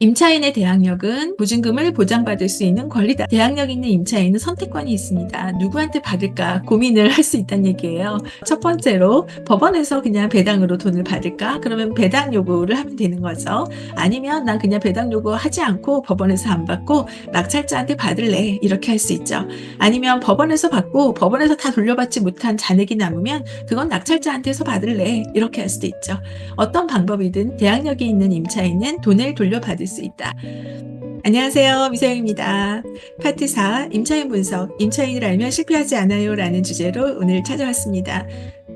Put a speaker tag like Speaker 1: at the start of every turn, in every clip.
Speaker 1: 임차인의 대항력은 보증금을 보장받을 수 있는 권리다. 대항력 있는 임차인은 선택권이 있습니다. 누구한테 받을까 고민을 할 수 있다는 얘기예요. 첫 번째로 법원에서 그냥 배당으로 돈을 받을까? 그러면 배당 요구를 하면 되는 거죠. 아니면 난 그냥 배당 요구하지 않고 법원에서 안 받고 낙찰자한테 받을래. 이렇게 할 수 있죠. 아니면 법원에서 받고 법원에서 다 돌려받지 못한 잔액이 남으면 그건 낙찰자한테서 받을래. 이렇게 할 수도 있죠. 어떤 방법이든 대항력이 있는 임차인은 돈을 돌려받을 수 있다. 안녕하세요. 미서영입니다. 파트 4 임차인 분석, 임차인을 알면 실패하지 않아요 라는 주제로 오늘 찾아왔습니다.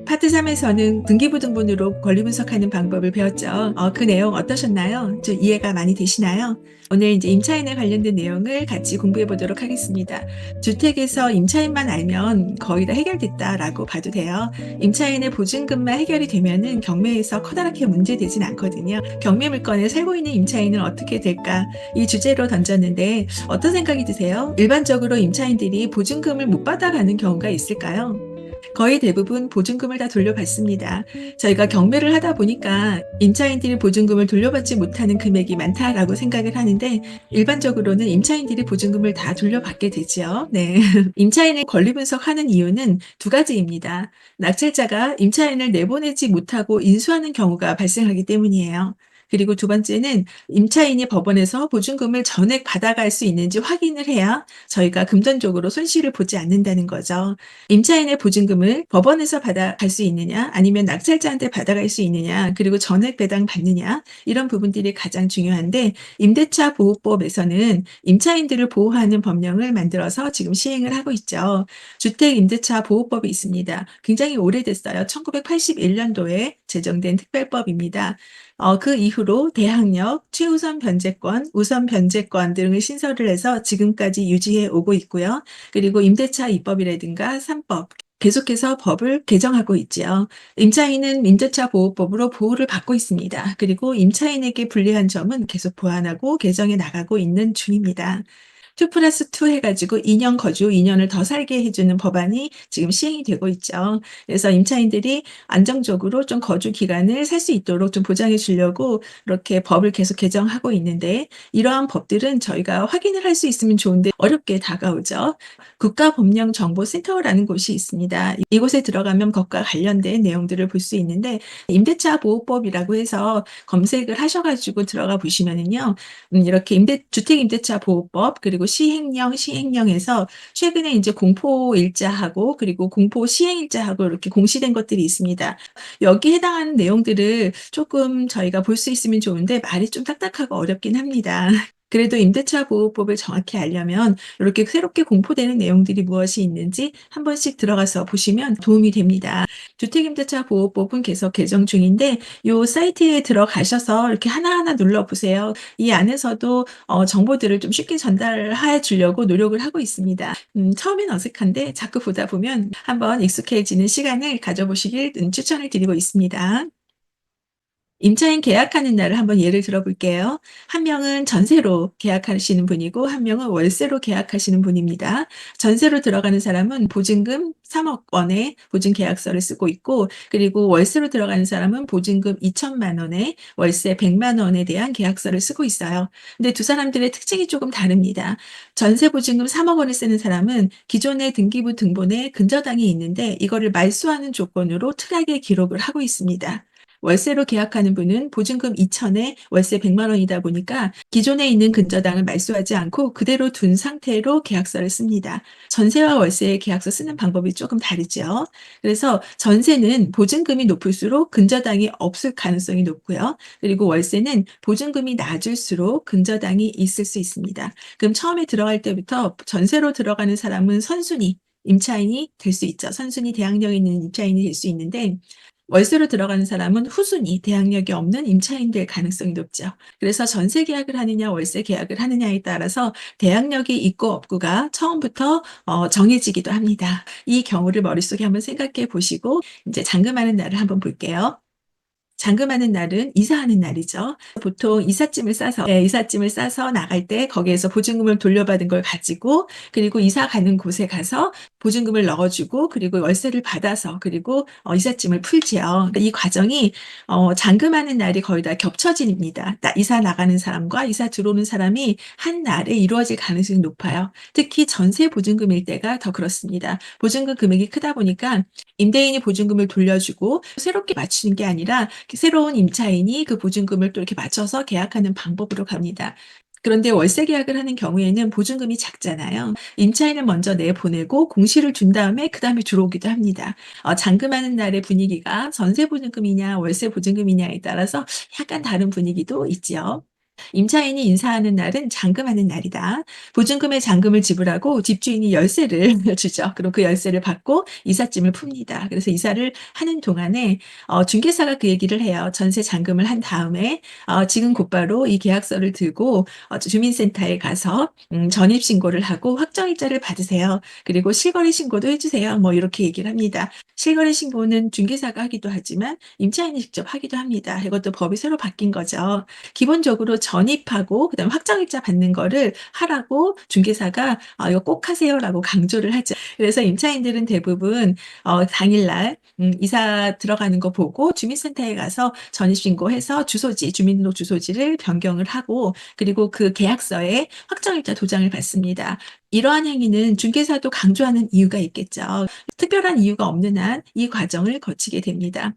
Speaker 1: 파트 3에서는 등기부등본으로 권리 분석하는 방법을 배웠죠. 그 내용 어떠셨나요? 좀 이해가 많이 되시나요? 오늘 이제 임차인에 관련된 내용을 같이 공부해 보도록 하겠습니다. 주택에서 임차인만 알면 거의 다 해결됐다라고 봐도 돼요. 임차인의 보증금만 해결이 되면은 경매에서 커다랗게 문제되진 않거든요. 경매 물건에 살고 있는 임차인은 어떻게 될까? 이 주제로 던졌는데 어떤 생각이 드세요? 일반적으로 임차인들이 보증금을 못 받아가는 경우가 있을까요? 거의 대부분 보증금을 다 돌려받습니다. 저희가 경매를 하다 보니까 임차인들이 보증금을 돌려받지 못하는 금액이 많다라고 생각을 하는데 일반적으로는 임차인들이 보증금을 다 돌려받게 되죠. 네. 임차인의 권리 분석하는 이유는 두 가지입니다. 낙찰자가 임차인을 내보내지 못하고 인수하는 경우가 발생하기 때문이에요. 그리고 두 번째는 임차인이 법원에서 보증금을 전액 받아갈 수 있는지 확인을 해야 저희가 금전적으로 손실을 보지 않는다는 거죠. 임차인의 보증금을 법원에서 받아갈 수 있느냐 아니면 낙찰자한테 받아갈 수 있느냐 그리고 전액 배당 받느냐 이런 부분들이 가장 중요한데 임대차 보호법에서는 임차인들을 보호하는 법령을 만들어서 지금 시행을 하고 있죠. 주택임대차 보호법이 있습니다. 굉장히 오래됐어요. 1981년도에 제정된 특별법입니다. 그 이후로 대항력, 최우선 변제권, 우선 변제권 등을 신설을 해서 지금까지 유지해 오고 있고요. 그리고 임대차 입법이라든가 3법 계속해서 법을 개정하고 있지요. 임차인은 임대차 보호법으로 보호를 받고 있습니다. 그리고 임차인에게 불리한 점은 계속 보완하고 개정해 나가고 있는 중입니다. 2+2 해가지고 2년 거주, 2년을 더 살게 해주는 법안이 지금 시행이 되고 있죠. 그래서 임차인들이 안정적으로 좀 거주 기간을 살 수 있도록 좀 보장해 주려고 이렇게 법을 계속 개정하고 있는데 이러한 법들은 저희가 확인을 할 수 있으면 좋은데 어렵게 다가오죠. 국가법령정보센터라는 곳이 있습니다. 이곳에 들어가면 법과 관련된 내용들을 볼 수 있는데 임대차 보호법이라고 해서 검색을 하셔가지고 들어가 보시면은요. 이렇게 주택임대차 보호법 그리고 시행령에서 최근에 이제 공포일자하고 그리고 공포시행일자하고 이렇게 공시된 것들이 있습니다. 여기에 해당하는 내용들을 조금 저희가 볼 수 있으면 좋은데 말이 좀 딱딱하고 어렵긴 합니다. 그래도 임대차 보호법을 정확히 알려면 이렇게 새롭게 공포되는 내용들이 무엇이 있는지 한 번씩 들어가서 보시면 도움이 됩니다. 주택임대차 보호법은 계속 개정 중인데 요 사이트에 들어가셔서 이렇게 하나하나 눌러보세요. 이 안에서도 정보들을 좀 쉽게 전달해 주려고 노력을 하고 있습니다. 처음엔 어색한데 자꾸 보다 보면 한번 익숙해지는 시간을 가져보시길 추천을 드리고 있습니다. 임차인 계약하는 날을 한번 예를 들어 볼게요. 한 명은 전세로 계약하시는 분이고 한 명은 월세로 계약하시는 분입니다. 전세로 들어가는 사람은 보증금 3억 원의 보증 계약서를 쓰고 있고 그리고 월세로 들어가는 사람은 보증금 2천만 원에 월세 100만 원에 대한 계약서를 쓰고 있어요. 근데 두 사람들의 특징이 조금 다릅니다. 전세 보증금 3억 원을 쓰는 사람은 기존의 등기부 등본에 근저당이 있는데 이거를 말소하는 조건으로 특약에 기록을 하고 있습니다. 월세로 계약하는 분은 보증금 2천에 월세 100만 원이다 보니까 기존에 있는 근저당을 말소하지 않고 그대로 둔 상태로 계약서를 씁니다. 전세와 월세의 계약서 쓰는 방법이 조금 다르죠. 그래서 전세는 보증금이 높을수록 근저당이 없을 가능성이 높고요. 그리고 월세는 보증금이 낮을수록 근저당이 있을 수 있습니다. 그럼 처음에 들어갈 때부터 전세로 들어가는 사람은 선순위 임차인이 될 수 있죠. 선순위 대항력 있는 임차인이 될 수 있는데 월세로 들어가는 사람은 후순위 대항력이 없는 임차인 될 가능성이 높죠. 그래서 전세 계약을 하느냐 월세 계약을 하느냐에 따라서 대항력이 있고 없고가 처음부터 정해지기도 합니다. 이 경우를 머릿속에 한번 생각해 보시고 이제 잔금하는 날을 한번 볼게요. 잔금하는 날은 이사하는 날이죠. 보통 이삿짐을 싸서 나갈 때 거기에서 보증금을 돌려받은 걸 가지고 그리고 이사 가는 곳에 가서 보증금을 넣어주고 그리고 월세를 받아서 그리고 이삿짐을 풀지요. 그러니까 이 과정이 잔금하는 날이 거의 다 겹쳐집니다. 이사 나가는 사람과 이사 들어오는 사람이 한 날에 이루어질 가능성이 높아요. 특히 전세 보증금일 때가 더 그렇습니다. 보증금 금액이 크다 보니까 임대인이 보증금을 돌려주고 새롭게 맞추는 게 아니라 새로운 임차인이 그 보증금을 또 이렇게 맞춰서 계약하는 방법으로 갑니다. 그런데 월세 계약을 하는 경우에는 보증금이 작잖아요. 임차인을 먼저 내보내고 공시를 준 다음에 그다음에 들어오기도 합니다. 잔금하는 날의 분위기가 전세 보증금이냐 월세 보증금이냐에 따라서 약간 다른 분위기도 있지요. 임차인이 인사하는 날은 잔금하는 날이다. 보증금의 잔금을 지불하고 집주인이 열쇠를 주죠. 그럼 그 열쇠를 받고 이삿짐을 풉니다. 그래서 이사를 하는 동안에 중개사가 그 얘기를 해요. 전세 잔금을 한 다음에 지금 곧바로 이 계약서를 들고 주민센터에 가서 전입 신고를 하고 확정일자를 받으세요. 그리고 실거래 신고도 해 주세요. 뭐 이렇게 얘기를 합니다. 실거래 신고는 중개사가 하기도 하지만 임차인이 직접 하기도 합니다. 이것도 법이 새로 바뀐 거죠. 기본적으로 전입하고 그다음에 확정일자 받는 거를 하라고 중개사가 "이거 꼭 하세요."라고 강조를 하죠. 그래서 임차인들은 대부분 당일날 이사 들어가는 거 보고 주민센터에 가서 전입신고해서 주소지 주민등록 주소지를 변경을 하고 그리고 그 계약서에 확정일자 도장을 받습니다. 이러한 행위는 중개사도 강조하는 이유가 있겠죠. 특별한 이유가 없는 한 이 과정을 거치게 됩니다.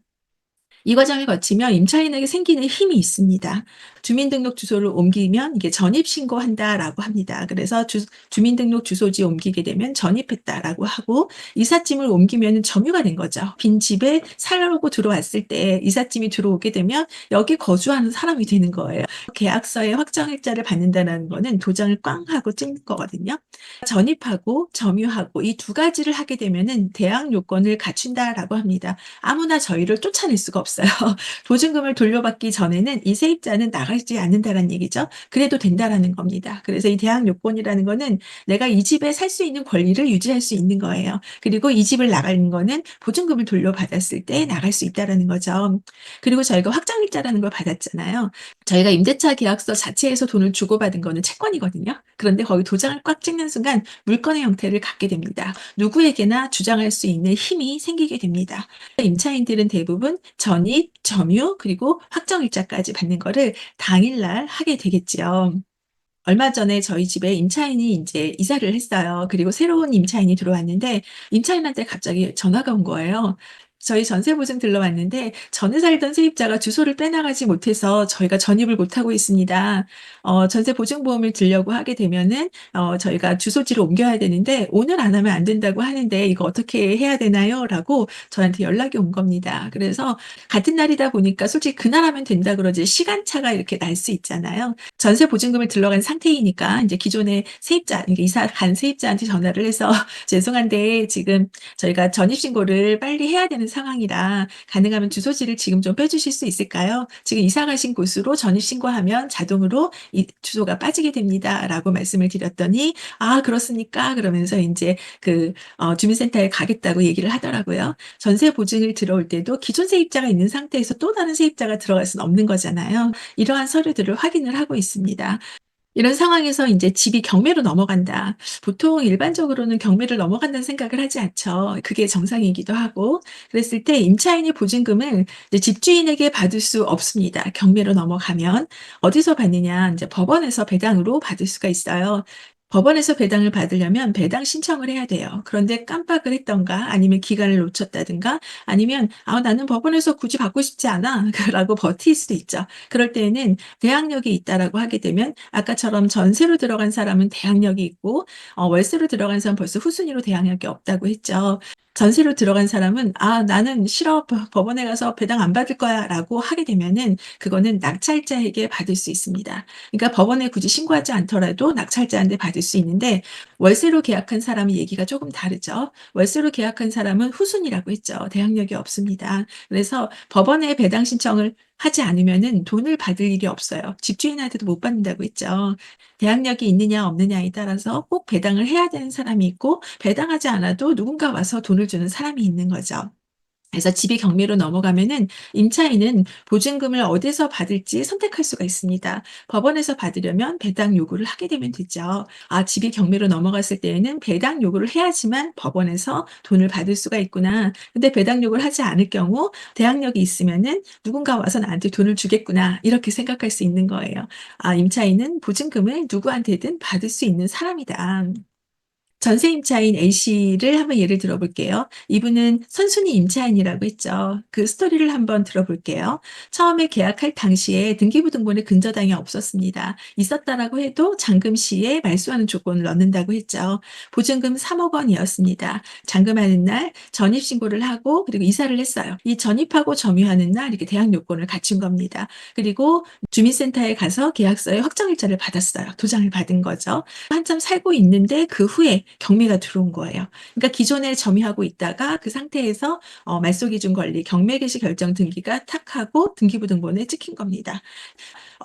Speaker 1: 이 과정을 거치면 임차인에게 생기는 힘이 있습니다. 주민등록 주소를 옮기면 이게 전입신고한다라고 합니다. 그래서 주민등록 주소지 옮기게 되면 전입했다라고 하고 이삿짐을 옮기면 점유가 된 거죠. 빈 집에 살려고 들어왔을 때 이삿짐이 들어오게 되면 여기 거주하는 사람이 되는 거예요. 계약서에 확정일자를 받는다는 거는 도장을 꽝 하고 찍는 거거든요. 전입하고 점유하고 이 두 가지를 하게 되면은 대항 요건을 갖춘다라고 합니다. 아무나 저희를 쫓아낼 수가 없어요. 보증금을 돌려받기 전에는 이 세입자는 나가지 않는다라는 얘기죠. 그래도 된다라는 겁니다. 그래서 이 대항 요건이라는 거는 내가 이 집에 살 수 있는 권리를 유지할 수 있는 거예요. 그리고 이 집을 나가는 거는 보증금을 돌려받았을 때 나갈 수 있다라는 거죠. 그리고 저희가 확정일자라는 걸 받았잖아요. 저희가 임대차 계약서 자체에서 돈을 주고받은 거는 채권이거든요. 그런데 거기 도장을 꽉 찍는 순간 물건의 형태를 갖게 됩니다. 누구에게나 주장할 수 있는 힘이 생기게 됩니다. 임차인들은 대부분 전입, 점유, 그리고 확정일자까지 받는 거를 당일날 하게 되겠지요. 얼마 전에 저희 집에 임차인이 인제 이사를 했어요. 그리고 새로운 임차인이 들어왔는데 임차인한테 갑자기 전화가 온 거예요. "저희 전세 보증 들러왔는데 전에 살던 세입자가 주소를 빼나가지 못해서 저희가 전입을 못하고 있습니다. 전세 보증보험을 들려고 하게 되면은 저희가 주소지를 옮겨야 되는데 오늘 안 하면 안 된다고 하는데 이거 어떻게 해야 되나요?"라고 저한테 연락이 온 겁니다. 그래서 같은 날이다 보니까 솔직히 그날 하면 된다 그러지 시간차가 이렇게 날 수 있잖아요. 전세 보증금을 들러간 상태이니까 인제 기존의 세입자 이게 이사 간 세입자한테 전화를 해서 "죄송한데 지금 저희가 전입 신고를 빨리 해야 되는 상황이라 가능하면 주소지를 지금 좀 빼주실 수 있을까요? 지금 이사 가신 곳으로 전입 신고하면 자동으로 이 주소가 빠지게 됩니다."라고 말씀을 드렸더니 "아 그렇습니까?" 그러면서 인제 주민센터에 가겠다고 얘기를 하더라고요. 전세 보증을 들어올 때도 기존 세입자가 있는 상태에서 또 다른 세입자가 들어갈 수는 없는 거잖아요. 이러한 서류들을 확인을 하고 있습니다. 이런 상황에서 인제 집이 경매로 넘어간다. 보통 일반적으로는 경매를 넘어간다는 생각을 하지 않죠. 그게 정상이기도 하고. 그랬을 때 임차인이 보증금을 이제 집주인에게 받을 수 없습니다. 경매로 넘어가면. 어디서 받느냐 인제 법원에서 배당으로 받을 수가 있어요. 법원에서 배당을 받으려면 배당 신청을 해야 돼요. 그런데 깜빡을 했든가 아니면 기간을 놓쳤다든가 아니면 '아 나는 법원에서 굳이 받고 싶지 않아.' 라고 버틸 수도 있죠. 그럴 때에는 대항력이 있다라고 하게 되면 아까처럼 전세로 들어간 사람은 대항력이 있고 월세로 들어간 사람은 벌써 후순위로 대항력이 없다고 했죠. 전세로 들어간 사람은 "아 나는 싫어. 법원에 가서 배당 안 받을 거야."라고 하게 되면은 그거는 낙찰자에게 받을 수 있습니다. 그러니까 법원에 굳이 신고하지 않더라도 낙찰자한테 받을 수 있는데 월세로 계약한 사람의 얘기가 조금 다르죠. 월세로 계약한 사람은 후순위라고 했죠. 대항력이 없습니다. 그래서 법원에 배당 신청을 하지 않으면은 돈을 받을 일이 없어요. 집주인한테도 못 받는다고 했죠. 대항력이 있느냐 없느냐에 따라서 꼭 배당을 해야 되는 사람이 있고 배당하지 않아도 누군가 와서 돈을 주는 사람이 있는 거죠. 그래서 집이 경매로 넘어가면은 임차인은 보증금을 어디서 받을지 선택할 수가 있습니다. 법원에서 받으려면 배당 요구를 하게 되면 되죠. 집이 경매로 넘어갔을 때에는 배당 요구를 해야지만 법원에서 돈을 받을 수가 있구나. 근데 배당 요구를 하지 않을 경우 대항력이 있으면은 '누군가 와서 나한테 돈을 주겠구나.' 이렇게 생각할 수 있는 거예요. 임차인은 보증금을 누구한테든 받을 수 있는 사람이다. 전세 임차인 A씨를 한번 예를 들어 볼게요. 이분은 선순위 임차인이라고 했죠. 그 스토리를 한번 들어볼게요. 처음에 계약할 당시에 등기부등본에 근저당이 없었습니다. 있었다라고 해도 잔금 시에 말소하는 조건을 넣는다고 했죠. 보증금 3억 원이었습니다. 잔금하는 날 전입신고를 하고 그리고 이사를 했어요. 이 전입하고 점유하는 날 이렇게 대항 요건을 갖춘 겁니다. 그리고 주민센터에 가서 계약서에 확정일자를 받았어요. 도장을 받은 거죠. 한참 살고 있는데 그 후에 경매가 들어온 거예요. 그러니까 기존에 점유하고 있다가 그 상태에서 말소 기준 권리 경매 개시 결정 등기가 탁 하고 등기부등본에 찍힌 겁니다.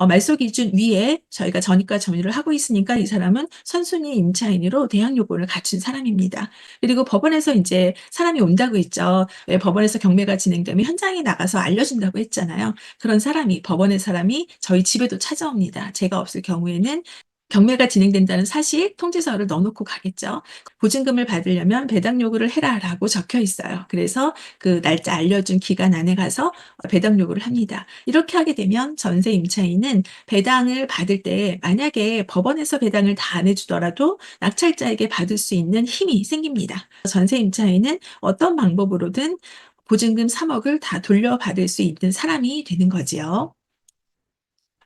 Speaker 1: 말소 기준 위에 저희가 전입과 점유를 하고 있으니까 이 사람은 선순위 임차인으로 대항 요건을 갖춘 사람입니다. 그리고 법원에서 인제 사람이 온다고 했죠. 왜 법원에서 경매가 진행되면 현장에 나가서 알려준다고 했잖아요. 그런 사람이 법원의 사람이 저희 집에도 찾아옵니다. 제가 없을 경우에는 경매가 진행된다는 사실 통지서를 넣어 놓고 가겠죠. "보증금을 받으려면 배당 요구를 해라."라고 적혀 있어요. 그래서 그 날짜 알려준 기간 안에 가서 배당 요구를 합니다. 이렇게 하게 되면 전세 임차인은 배당을 받을 때 만약에 법원에서 배당을 다 안 해 주더라도 낙찰자에게 받을 수 있는 힘이 생깁니다. 전세 임차인은 어떤 방법으로든 보증금 3억을 다 돌려받을 수 있는 사람이 되는 거지요.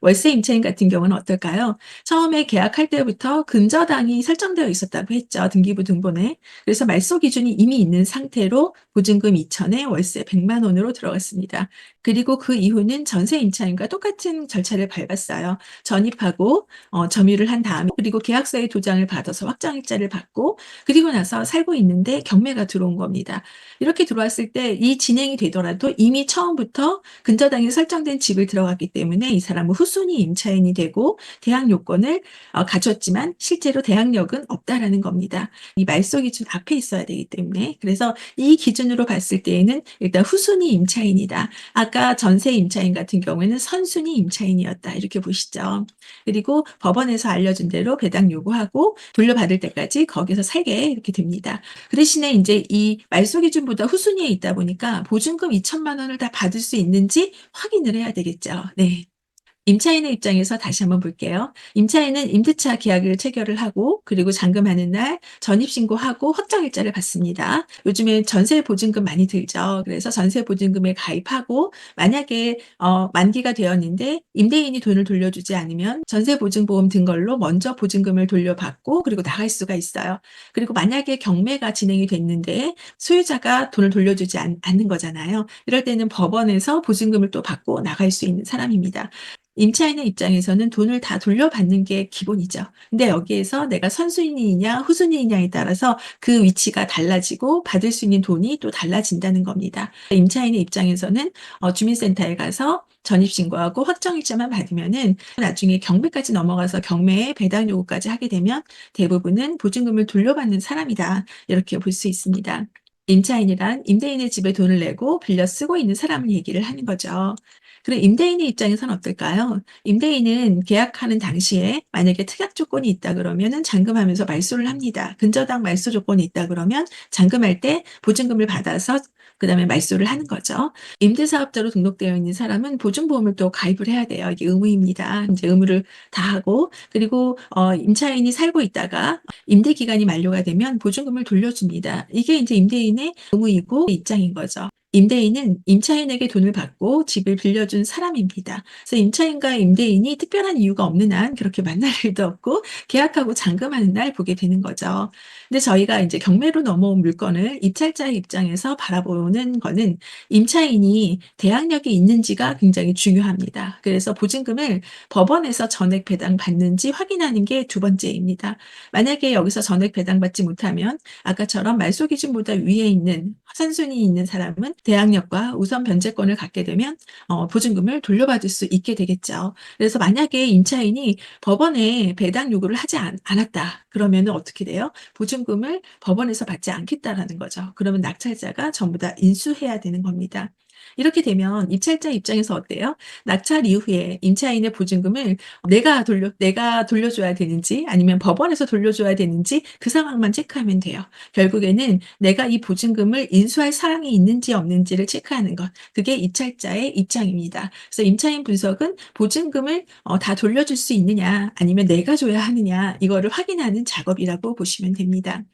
Speaker 1: 월세 임차인 같은 경우는 어떨까요? 처음에 계약할 때부터 근저당이 설정되어 있었다고 했죠, 등기부 등본에. 그래서 말소 기준이 이미 있는 상태로 보증금 2천에 월세 100만 원으로 들어갔습니다. 그리고 그 이후는 전세 임차인과 똑같은 절차를 밟았어요. 전입하고 점유를 한 다음에 그리고 계약서에 도장을 받아서 확정일자를 받고 그리고 나서 살고 있는데 경매가 들어온 겁니다. 이렇게 들어왔을 때 이 진행이 되더라도 이미 처음부터 근저당이 설정된 집을 들어갔기 때문에 이 사람은 후순위 임차인이 되고 대항 요건을 갖췄지만 실제로 대항력은 없다라는 겁니다. 이 말소 기준 앞에 있어야 되기 때문에. 그래서 이 기준으로 봤을 때에는 일단 후순위 임차인이다. 아까 전세 임차인 같은 경우에는 선순위 임차인이었다. 이렇게 보시죠. 그리고 법원에서 알려준 대로 배당 요구하고 돌려받을 때까지 거기서 살게 이렇게 됩니다. 그 대신에 인제 이 말소 기준보다 후순위에 있다 보니까 보증금 2천만 원을 다 받을 수 있는지 확인을 해야 되겠죠. 네. 임차인의 입장에서 다시 한번 볼게요. 임차인은 임대차 계약을 체결을 하고 그리고 잔금하는 날 전입신고하고 확정일자를 받습니다. 요즘에 전세 보증금 많이 들죠. 그래서 전세 보증금에 가입하고 만약에 만기가 되었는데 임대인이 돈을 돌려주지 않으면 전세 보증보험 든 걸로 먼저 보증금을 돌려받고 그리고 나갈 수가 있어요. 그리고 만약에 경매가 진행이 됐는데 소유자가 돈을 돌려주지 않는 거잖아요. 이럴 때는 법원에서 보증금을 또 받고 나갈 수 있는 사람입니다. 임차인의 입장에서는 돈을 다 돌려받는 게 기본이죠. 근데 여기에서 내가 선순위이냐 후순위이냐에 따라서 그 위치가 달라지고 받을 수 있는 돈이 또 달라진다는 겁니다. 임차인의 입장에서는 주민센터에 가서 전입신고하고 확정일자만 받으면은 나중에 경매까지 넘어가서 경매에 배당 요구까지 하게 되면 대부분은 보증금을 돌려받는 사람이다. 이렇게 볼 수 있습니다. 임차인이란 임대인의 집에 돈을 내고 빌려 쓰고 있는 사람을 얘기를 하는 거죠. 그럼 임대인의 입장에서는 어떨까요? 임대인은 계약하는 당시에 만약에 특약 조건이 있다 그러면은 잔금하면서 말소를 합니다. 근저당 말소 조건이 있다 그러면 잔금할 때 보증금을 받아서 그다음에 말소를 하는 거죠. 임대사업자로 등록되어 있는 사람은 보증보험을 또 가입을 해야 돼요. 이게 의무입니다. 인제 의무를 다하고 그리고 임차인이 살고 있다가 임대 기간이 만료가 되면 보증금을 돌려줍니다. 이게 인제 임대인의 의무이고 입장인 거죠. 임대인은 임차인에게 돈을 받고 집을 빌려준 사람입니다. 그래서 임차인과 임대인이 특별한 이유가 없는 한 그렇게 만날 일도 없고 계약하고 잔금하는 날 보게 되는 거죠. 근데 저희가 인제 경매로 넘어온 물건을 입찰자의 입장에서 바라보는 거는 임차인이 대항력이 있는지가 굉장히 중요합니다. 그래서 보증금을 법원에서 전액 배당받는지 확인하는 게 두 번째입니다. 만약에 여기서 전액 배당받지 못하면 아까처럼 말소 기준보다 위에 있는 선순위에 있는 사람은 대항력과 우선 변제권을 갖게 되면 보증금을 돌려받을 수 있게 되겠죠. 그래서 만약에 임차인이 법원에 배당 요구를 하지 않았다. 그러면은 어떻게 돼요? 보증금을 법원에서 받지 않겠다라는 거죠. 그러면 낙찰자가 전부 다 인수해야 되는 겁니다. 이렇게 되면 입찰자 입장에서 어때요? 낙찰 이후에 임차인의 보증금을 내가 돌려줘야 되는지 아니면 법원에서 돌려줘야 되는지 그 상황만 체크하면 돼요. 결국에는 내가 이 보증금을 인수할 사항이 있는지 없는지를 체크하는 것. 그게 입찰자의 입장입니다. 그래서 임차인 분석은 보증금을 다 돌려줄 수 있느냐 아니면 내가 줘야 하느냐 이거를 확인하는 작업이라고 보시면 됩니다.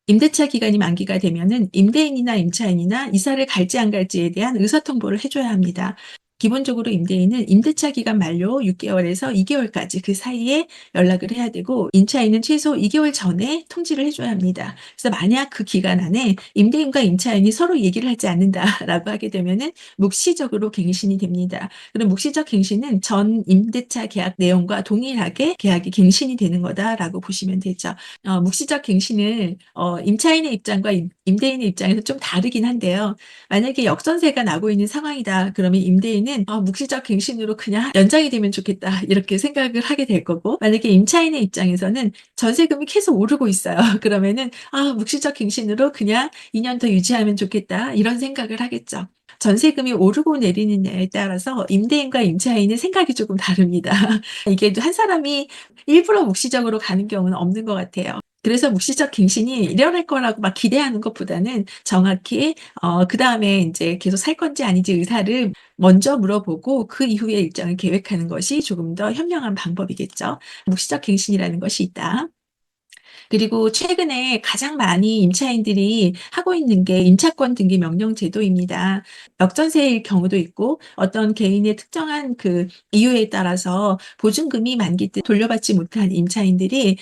Speaker 1: 임대차 기간이 만기가 되면은 임대인이나 임차인이나 이사를 갈지 안 갈지에 대한 의사통보를 해 줘야 합니다. 기본적으로 임대인은 임대차 기간 만료 6개월에서 2개월까지 그 사이에 연락을 해야 되고 임차인은 최소 2개월 전에 통지를 해 줘야 합니다. 그래서 만약 그 기간 안에 임대인과 임차인이 서로 얘기를 하지 않는다라고 하게 되면은 묵시적으로 갱신이 됩니다. 그럼 묵시적 갱신은 전 임대차 계약 내용과 동일하게 계약이 갱신이 되는 거다라고 보시면 되죠. 묵시적 갱신은 임차인의 입장과 임대인의 입장에서 좀 다르긴 한데요. 만약에 역전세가 나고 있는 상황이다. 그러면 임대인은 '묵시적 갱신으로 그냥 연장이 되면 좋겠다.' 이렇게 생각을 하게 될 거고 만약에 임차인의 입장에서는 전세금이 계속 오르고 있어요. 그러면은 '묵시적 갱신으로 그냥 2년 더 유지하면 좋겠다.' 이런 생각을 하겠죠. 전세금이 오르고 내리느냐에 따라서 임대인과 임차인의 생각이 조금 다릅니다. 이게 한 사람이 일부러 묵시적으로 가는 경우는 없는 것 같아요. 그래서 묵시적 갱신이 일어날 거라고 막 기대하는 것보다는 정확히 그다음에 인제 계속 살 건지 아닌지 의사를 먼저 물어보고 그 이후에 일정을 계획하는 것이 조금 더 현명한 방법이겠죠. 묵시적 갱신이라는 것이 있다. 그리고 최근에 가장 많이 임차인들이 하고 있는 게 임차권 등기 명령 제도입니다. 역전세일 경우도 있고 어떤 개인의 특정한 그 이유에 따라서 보증금이 만기 때 돌려받지 못한 임차인들이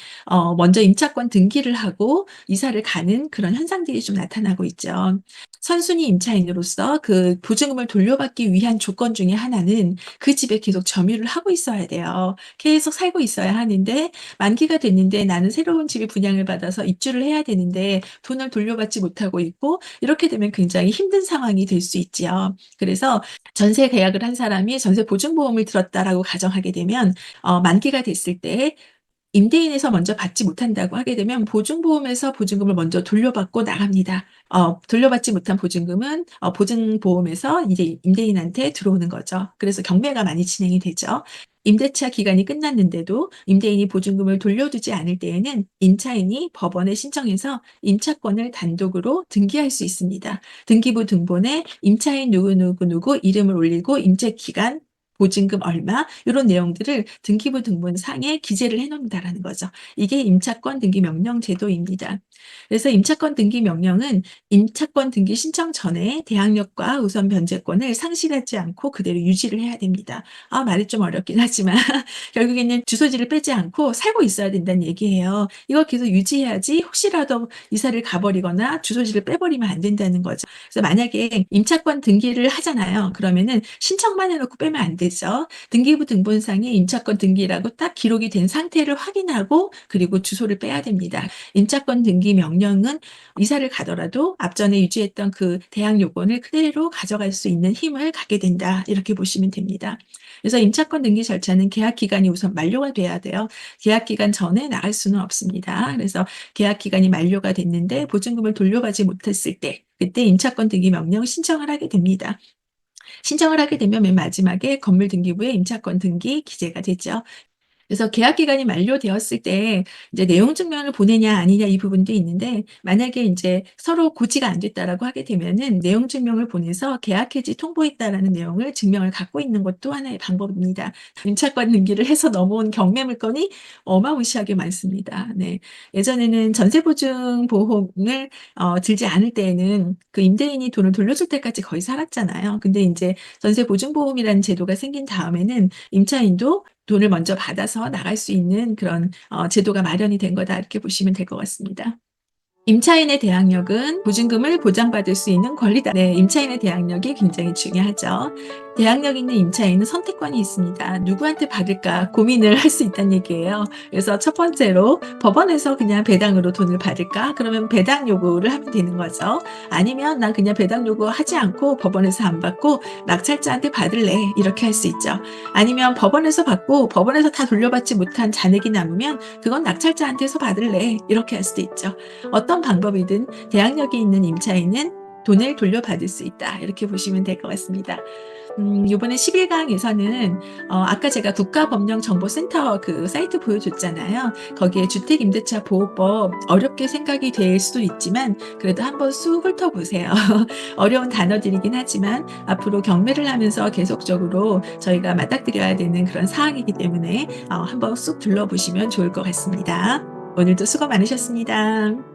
Speaker 1: 먼저 임차권 등기를 하고 이사를 가는 그런 현상들이 좀 나타나고 있죠. 선순위 임차인으로서 그 보증금을 돌려받기 위한 조건 중에 하나는 그 집에 계속 점유를 하고 있어야 돼요. 계속 살고 있어야 하는데 만기가 됐는데 나는 새로운 집에 분양을 받아서 입주를 해야 되는데 돈을 돌려받지 못하고 있고 이렇게 되면 굉장히 힘든 상황이 될 수 있지요. 그래서 전세 계약을 한 사람이 전세 보증보험을 들었다라고 가정하게 되면 만기가 됐을 때 임대인에서 먼저 받지 못한다고 하게 되면 보증보험에서 보증금을 먼저 돌려받고 나갑니다. 돌려받지 못한 보증금은 보증보험에서 이제 임대인한테 들어오는 거죠. 그래서 경매가 많이 진행이 되죠. 임대차 기간이 끝났는데도 임대인이 보증금을 돌려주지 않을 때에는 임차인이 법원에 신청해서 임차권을 단독으로 등기할 수 있습니다. 등기부 등본에 임차인 누구누구누구 이름을 올리고 임차 기간 보증금 얼마 요런 내용들을 등기부 등본상에 기재를 해 놓는다라는 거죠. 이게 임차권 등기 명령 제도입니다. 그래서 임차권 등기 명령은 임차권 등기 신청 전에 대항력과 우선 변제권을 상실하지 않고 그대로 유지를 해야 됩니다. 말이 좀 어렵긴 하지만 결국에는 주소지를 빼지 않고 살고 있어야 된다는 얘기예요. 이걸 계속 유지해야지 혹시라도 이사를 가 버리거나 주소지를 빼 버리면 안 된다는 거죠. 그래서 만약에 임차권 등기를 하잖아요. 그러면은 신청만 해 놓고 빼면 안 되죠. 등기부 등본상에 임차권 등기라고 딱 기록이 된 상태를 확인하고 그리고 주소를 빼야 됩니다. 임차권 등기 명령은 이사를 가더라도 앞전에 유지했던 그 대항 요건을 그대로 가져갈 수 있는 힘을 갖게 된다. 이렇게 보시면 됩니다. 그래서 임차권 등기 절차는 계약 기간이 우선 만료가 돼야 돼요. 계약 기간 전에 나갈 수는 없습니다. 그래서 계약 기간이 만료가 됐는데 보증금을 돌려받지 못했을 때 그때 임차권 등기 명령 신청을 하게 됩니다. 신청을 하게 되면 맨 마지막에 건물등기부에 임차권 등기 기재가 되죠. 그래서 계약 기간이 만료되었을 때 이제 내용 증명을 보내냐 아니냐 이 부분도 있는데 만약에 인제 서로 고지가 안 됐다라고 하게 되면은 내용 증명을 보내서 계약 해지 통보했다라는 내용을 증명을 갖고 있는 것도 하나의 방법입니다. 임차권 등기를 해서 넘어온 경매 물건이 어마무시하게 많습니다. 네. 예전에는 전세보증 보험을 들지 않을 때에는 그 임대인이 돈을 돌려줄 때까지 거의 살았잖아요. 근데 인제 전세보증보험이라는 제도가 생긴 다음에는 임차인도 돈을 먼저 받아서 나갈 수 있는 그런 제도가 마련이 된 거다 이렇게 보시면 될 것 같습니다. 임차인의 대항력은 보증금을 보장받을 수 있는 권리다. 네, 임차인의 대항력이 굉장히 중요하죠. 대항력 있는 임차인은 선택권이 있습니다. 누구한테 받을까 고민을 할 수 있다는 얘기예요. 그래서 첫 번째로 법원에서 그냥 배당으로 돈을 받을까? 그러면 배당 요구를 하면 되는 거죠. 아니면 난 그냥 배당 요구하지 않고 법원에서 안 받고 낙찰자한테 받을래. 이렇게 할 수 있죠. 아니면 법원에서 받고 법원에서 다 돌려받지 못한 잔액이 남으면 그건 낙찰자한테서 받을래. 이렇게 할 수도 있죠. 어떤 방법이든 대항력이 있는 임차인은 돈을 돌려받을 수 있다. 이렇게 보시면 될 것 같습니다. 요번에 11강에서는 아까 제가 국가법령정보센터 그 사이트 보여줬잖아요. 거기에 주택임대차 보호법 어렵게 생각이 될 수도 있지만 그래도 한번 쑥 훑어보세요. 어려운 단어들이긴 하지만 앞으로 경매를 하면서 계속적으로 저희가 맞닥뜨려야 되는 그런 사항이기 때문에 한번 쑥 둘러보시면 좋을 것 같습니다. 오늘도 수고 많으셨습니다.